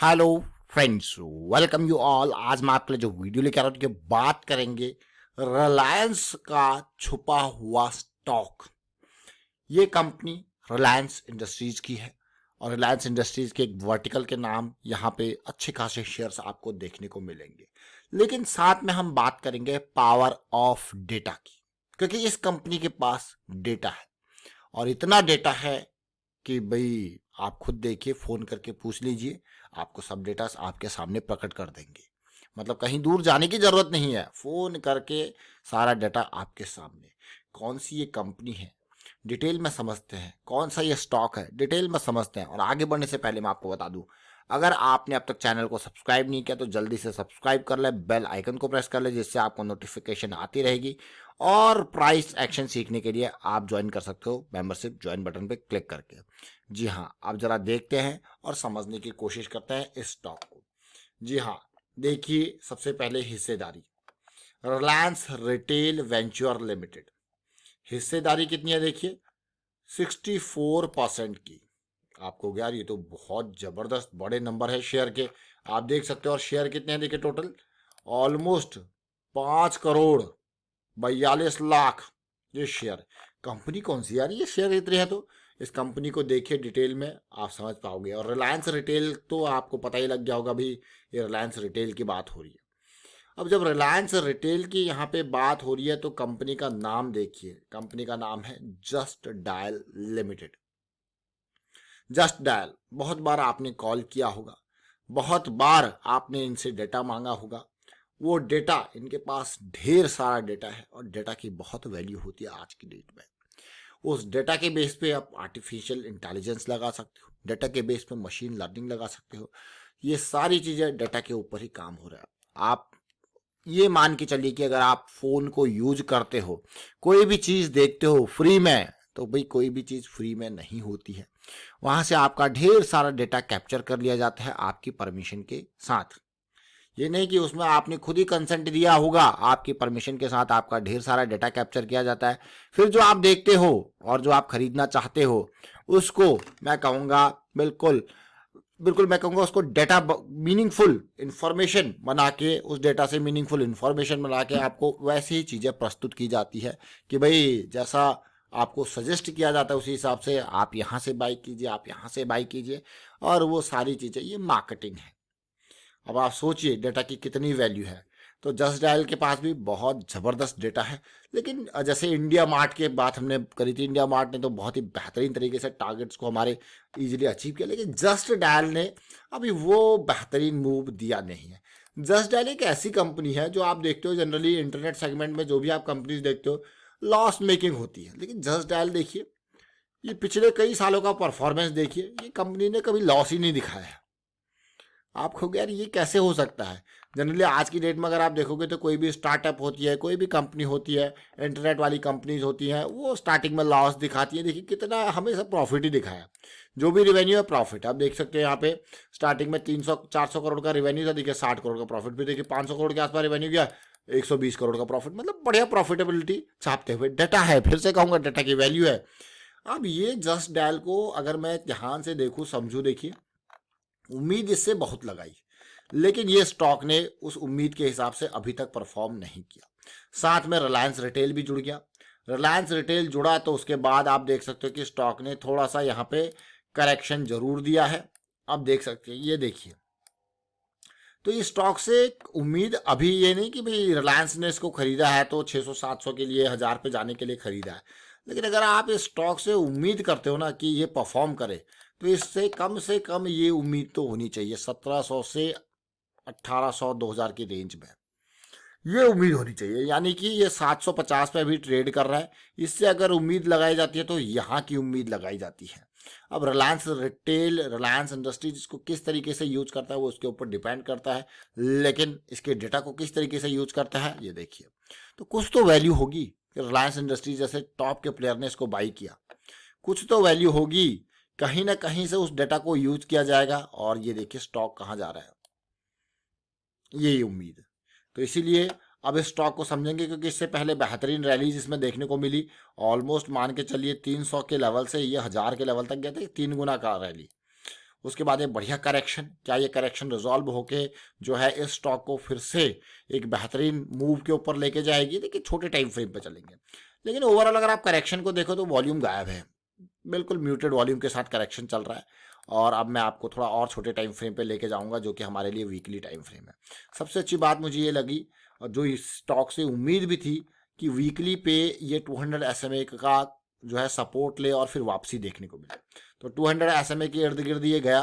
Hello friends, welcome you all. आज मैं आपके लिए जो वीडियो लेकर आ रहा हूँ कि बात करेंगे रिलायंस का छुपा हुआ स्टॉक। ये कंपनी रिलायंस इंडस्ट्रीज की है और रिलायंस इंडस्ट्रीज के एक वर्टिकल के नाम यहाँ पे अच्छे खासे शेयर्स आपको देखने को मिलेंगे। लेकिन साथ में हम बात करेंगे पावर ऑफ डेटा की, क्योंकि इस कंपनी के पास डेटा है और इतना डेटा है कि भाई आप खुद देखिए, फोन करके पूछ लीजिए, आपको सब डेटा आपके सामने प्रकट कर देंगे। मतलब कहीं दूर जाने की जरूरत नहीं है, फोन करके सारा डेटा आपके सामने। कौन सी ये कंपनी है डिटेल में समझते हैं, कौन सा ये स्टॉक है डिटेल में समझते हैं। और आगे बढ़ने से पहले मैं आपको बता दूं, अगर आपने अब तक चैनल को सब्सक्राइब नहीं किया तो जल्दी से सब्सक्राइब कर ले, बेल आइकन को प्रेस कर ले, जिससे आपको नोटिफिकेशन आती रहेगी। और प्राइस एक्शन सीखने के लिए आप ज्वाइन कर सकते हो मेंबरशिप ज्वाइन बटन पे क्लिक करके। जी हाँ, आप जरा देखते हैं और समझने की कोशिश करते हैं इस स्टॉक को। जी हाँ, देखिए सबसे पहले हिस्सेदारी, रिलायंस रिटेल वेंचर लिमिटेड। हिस्सेदारी कितनी है देखिए, 64% की। आपको यार ये तो बहुत जबरदस्त बड़े नंबर है शेयर के, आप देख सकते हो। और शेयर कितने हैं देखिए, टोटल ऑलमोस्ट 5 करोड़ 42 लाख ये शेयर। कंपनी कौन सी यार, ये शेयर इतने हैं तो इस कंपनी को देखिए डिटेल में, आप समझ पाओगे। और रिलायंस रिटेल तो आपको पता ही लग गया होगा भी, ये रिलायंस रिटेल की बात हो रही है। अब जब रिलायंस रिटेल की यहाँ पे बात हो रही है तो कंपनी का नाम देखिए, कंपनी का नाम है just dial limited. Just dial, बहुत बार आपने कॉल किया होगा, बहुत बार आपने इनसे डेटा मांगा होगा। वो डेटा, इनके पास ढेर सारा डेटा है और डेटा की बहुत वैल्यू होती है आज की डेट में। उस डेटा के बेस पे आप आर्टिफिशियल इंटेलिजेंस लगा सकते हो, डेटा के बेस पे मशीन लर्निंग लगा सकते हो। ये सारी चीज़ें डेटा के ऊपर ही काम हो रहा है। आप ये मान के चलिए कि अगर आप फोन को यूज करते हो, कोई भी चीज़ देखते हो फ्री में, तो भाई कोई भी चीज़ फ्री में नहीं होती है। वहां से आपका ढेर सारा डेटा कैप्चर कर लिया जाता है आपकी परमिशन के साथ। ये नहीं कि उसमें आपने खुद ही कंसेंट दिया होगा, आपकी परमिशन के साथ आपका ढेर सारा डेटा कैप्चर किया जाता है। फिर जो आप देखते हो और जो आप खरीदना चाहते हो, उसको मैं कहूँगा बिल्कुल बिल्कुल मैं कहूँगा उसको डेटा मीनिंगफुल इंफॉर्मेशन बना के, उस डेटा से मीनिंगफुल इंफॉर्मेशन बना के आपको वैसी ही चीज़ें प्रस्तुत की जाती है कि भाई जैसा आपको सजेस्ट किया जाता है उसी हिसाब से आप यहाँ से बाई कीजिए, आप यहाँ से बाई कीजिए। और वो सारी चीज़ें, ये मार्केटिंग है। अब आप सोचिए डेटा की कितनी वैल्यू है। तो जस्ट डायल के पास भी बहुत ज़बरदस्त डेटा है। लेकिन जैसे इंडिया मार्ट की बात हमने करी थी, इंडिया मार्ट ने तो बहुत ही बेहतरीन तरीके से टारगेट्स को हमारे इजीली अचीव किया, लेकिन जस्ट डायल ने अभी वो बेहतरीन मूव दिया नहीं है। जस्ट डायल एक ऐसी कंपनी है जो आप देखते हो जनरली इंटरनेट सेगमेंट में जो भी आप कंपनीज देखते हो लॉस मेकिंग होती है, लेकिन जस्ट डायल देखिए, ये पिछले कई सालों का परफॉर्मेंस देखिए, ये कंपनी ने कभी लॉस ही नहीं दिखाया है। आप कहोगे यार ये कैसे हो सकता है। जनरली आज की डेट में अगर आप देखोगे तो कोई भी स्टार्टअप होती है, कोई भी कंपनी होती है, इंटरनेट वाली कंपनीज होती हैं, वो स्टार्टिंग में लॉस दिखाती है। देखिए कितना हमेशा प्रॉफिट ही दिखाया, जो भी रेवेन्यू है प्रॉफिट। आप देख सकते हैं यहाँ पे स्टार्टिंग में 300-400 करोड़ का रेवेन्यू था, देखिए 60 करोड़ का प्रॉफिट। भी देखिए 500 करोड़ के आसपास रेवेन्यू गया, 120 करोड़ का प्रॉफिट। मतलब बढ़िया प्रॉफिटेबिलिटी छापते हुए, डाटा है, फिर से कहूँगा डाटा की वैल्यू है। अब ये जस्ट डायल को अगर मैं ध्यान से देखूँ समझूँ, देखिए उम्मीद इससे बहुत लगाई, लेकिन ये स्टॉक ने उस उम्मीद के हिसाब से अभी तक परफॉर्म नहीं किया। साथ में रिलायंस रिटेल भी जुड़ गया। रिलायंस रिटेल जुड़ा तो उसके बाद आप देख सकते हो कि स्टॉक ने थोड़ा सा यहाँ पे करेक्शन जरूर दिया है। अब देख सकते हैं, ये देखिए, तो इस स्टॉक से एक उम्मीद अभी ये नहीं कि भाई रिलायंस ने इसको खरीदा है तो 600-700 के लिए, 1000 पे जाने के लिए खरीदा है। लेकिन अगर आप इस स्टॉक से उम्मीद करते हो ना कि ये परफॉर्म करे, तो इससे कम ये उम्मीद तो होनी चाहिए 1700 से 1800 2000 की रेंज में, ये उम्मीद होनी चाहिए। यानी कि ये 750 पे भी ट्रेड कर रहा है, इससे अगर उम्मीद लगाई जाती है तो यहाँ की उम्मीद लगाई जाती है। अब रिलायंस रिटेल, रिलायंस इंडस्ट्रीज इसको किस तरीके से यूज करता है वो उसके ऊपर डिपेंड करता है, लेकिन इसके डेटा को किस तरीके से यूज करता है ये देखिए। तो कुछ तो वैल्यू होगी कि रिलायंस इंडस्ट्रीज जैसे टॉप के प्लेयर ने इसको बाई किया, कुछ तो वैल्यू होगी, कहीं ना कहीं से उस डेटा को यूज किया जाएगा। और ये देखिए स्टॉक कहाँ जा रहा है, यही उम्मीद। तो इसीलिए अब इस स्टॉक को समझेंगे, क्योंकि इससे पहले बेहतरीन रैलीज इसमें देखने को मिली। ऑलमोस्ट मान के चलिए 300 के लेवल से ये 1000 के लेवल तक गया था, 3 गुना का रैली। उसके बाद एक बढ़िया करेक्शन, क्या ये करेक्शन रिजॉल्व होके जो है इस स्टॉक को फिर से एक बेहतरीन मूव के ऊपर लेके जाएगी? देखिए छोटे टाइम फ्रेम पे चलेंगे, लेकिन ओवरऑल अगर आप करेक्शन को देखो तो वॉल्यूम गायब है, बिल्कुल म्यूटेड वॉल्यूम के साथ करेक्शन चल रहा है। और अब मैं आपको थोड़ा और छोटे टाइम फ्रेम पे लेके जाऊंगा जो कि हमारे लिए वीकली टाइम फ्रेम है। सबसे अच्छी बात मुझे ये लगी, और जो इस स्टॉक से उम्मीद भी थी, कि वीकली पे ये 200 SMA का जो है सपोर्ट ले और फिर वापसी देखने को मिले। तो 200 SMA के इर्द गिर्द ये गया,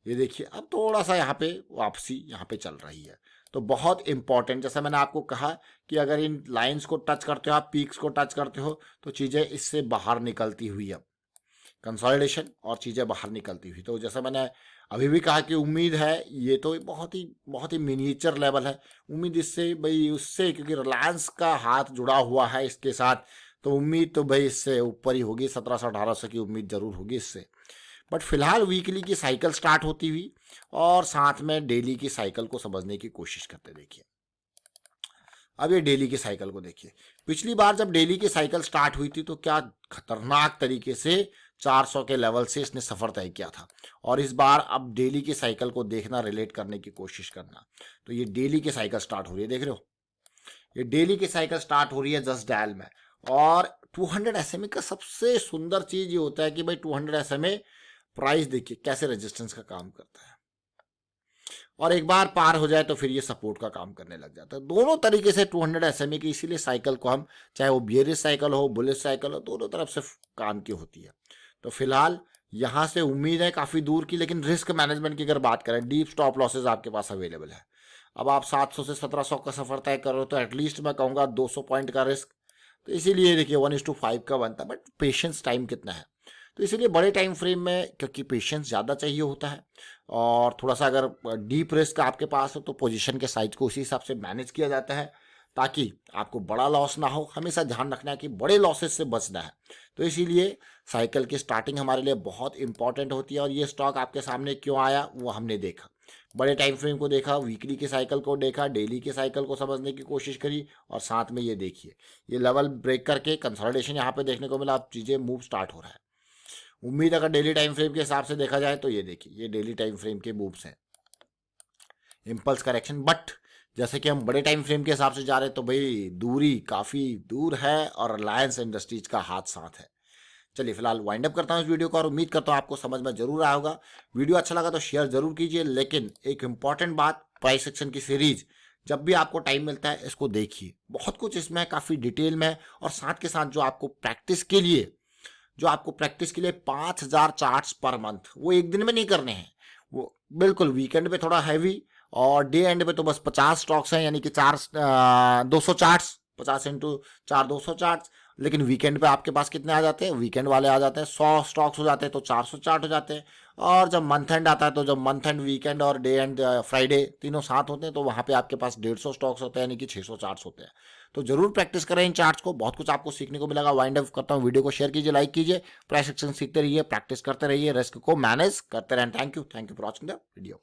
ये देखिए अब थोड़ा सा यहाँ पे वापसी यहाँ पे चल रही है। तो बहुत इंपॉर्टेंट, जैसा मैंने आपको कहा कि अगर इन लाइंस को टच करते हो, आप पीक्स को टच करते हो, तो चीज़ें इससे बाहर निकलती हुई अब कंसोलिडेशन और चीज़ें बाहर निकलती हुई। तो जैसा मैंने अभी भी कहा कि उम्मीद है, ये तो बहुत ही मिनिएचर लेवल है उम्मीद इससे भाई उससे, क्योंकि रिलायंस का हाथ जुड़ा हुआ है इसके साथ, तो उम्मीद तो भाई इससे ऊपर ही होगी, 1700-1800 की उम्मीद जरूर होगी इससे। बट फिलहाल वीकली की साइकिल स्टार्ट होती हुई और साथ में डेली की साइकिल को समझने की कोशिश करते देखिए। अब ये डेली की साइकिल को देखिए, पिछली बार जब डेली की साइकिल स्टार्ट हुई थी तो क्या खतरनाक तरीके से 400 के लेवल से इसने सफर तय किया था। और इस बार अब डेली की साइकिल को देखना, रिलेट करने की कोशिश करना। तो ये डेली की साइकिल स्टार्ट हो रही है, देख रहे हो, ये डेली की साइकिल स्टार्ट हो रही है जस्ट डायल में। और 200 SMA का सबसे सुंदर चीज ये होता है कि भाई 200 SMA प्राइस देखिए कैसे रेजिस्टेंस का काम करता है, और एक बार पार हो जाए तो फिर ये सपोर्ट का काम करने लग जाता है। दोनों तरीके से 200 SMA की, इसीलिए साइकिल को हम, चाहे वो बियरिश साइकिल हो, बुलिश साइकिल हो, दोनों तरफ से काम की होती है। तो फिलहाल यहाँ से उम्मीद है काफ़ी दूर की, लेकिन रिस्क मैनेजमेंट की अगर बात करें, डीप स्टॉप लॉसेज आपके पास अवेलेबल है। अब आप 700 से 1700 का सफर तय करो तो एटलीस्ट मैं कहूँगा 200 पॉइंट का रिस्क, तो इसीलिए देखिए 1:5 का बनता है। बट पेशेंस टाइम कितना है, तो इसीलिए बड़े टाइम फ्रेम में क्योंकि पेशेंस ज़्यादा चाहिए होता है, और थोड़ा सा अगर डीप रिस्क आपके पास हो तो पोजीशन के साइज को उसी हिसाब से मैनेज किया जाता है, ताकि आपको बड़ा लॉस ना हो। हमेशा ध्यान रखना है कि बड़े लॉसेस से बचना है। तो इसीलिए साइकिल की स्टार्टिंग हमारे लिए बहुत इंपॉर्टेंट होती है, और ये स्टॉक आपके सामने क्यों आया वो हमने देखा, बड़े टाइम फ्रेम को देखा, वीकली की साइकिल को देखा, डेली की साइकिल को समझने की कोशिश करी, और साथ में ये देखिए ये लेवल ब्रेक करके कंसोलिडेशन यहाँ पे देखने को मिला। अब चीज़ें मूव स्टार्ट हो रहा है। उम्मीद अगर डेली टाइम फ्रेम के हिसाब से देखा जाए तो ये देखिए ये डेली टाइम फ्रेम के मूव्स हैं, इम्पल्स करेक्शन। बट जैसे कि हम बड़े टाइम फ्रेम के हिसाब से जा रहे हैं तो भाई दूरी काफ़ी दूर है, और रिलायंस इंडस्ट्रीज का हाथ साथ है। चलिए फिलहाल वाइंड अप करता हूँ इस वीडियो को, और उम्मीद करता हूँ आपको समझ में जरूर आया होगा। वीडियो अच्छा लगा तो शेयर जरूर कीजिए, लेकिन एक इंपॉर्टेंट बात, प्राइस एक्शन की सीरीज जब भी आपको टाइम मिलता है इसको देखिए, बहुत कुछ इसमें काफ़ी डिटेल में, और साथ के साथ जो आपको प्रैक्टिस के लिए 5000 चार्ट्स पर मंथ, वो एक दिन में नहीं करने हैं, वो बिल्कुल वीकेंड पे थोड़ा हैवी, और डे एंड पे तो बस 50 स्टॉक्स हैं, यानी कि 200 चार्ट्स, 50 × 4 200 चार्ट्स। लेकिन वीकेंड पे आपके पास कितने आ जाते हैं, वीकेंड वाले आ जाते हैं 100 स्टॉक्स हो जाते हैं, तो 400 चार्ट हो जाते हैं। और जब मंथ एंड आता है, तो जब मंथ एंड, वीकेंड और डे एंड फ्राइडे तीनों साथ होते हैं, तो वहाँ पे आपके पास 150 स्टॉक्स होते हैं, यानी कि 600 चार्ट्स होते हैं। तो जरूर प्रैक्टिस करें इन चार्ट्स को, बहुत कुछ आपको सीखने को मिलेगा। वाइंड अप करता हूँ, वीडियो को शेयर कीजिए, लाइक कीजिए, प्राइस एक्शन सीखते रहिए, प्रैक्टिस करते रहिए, रिस्क को मैनेज करते रहें। Thank you for watching the video.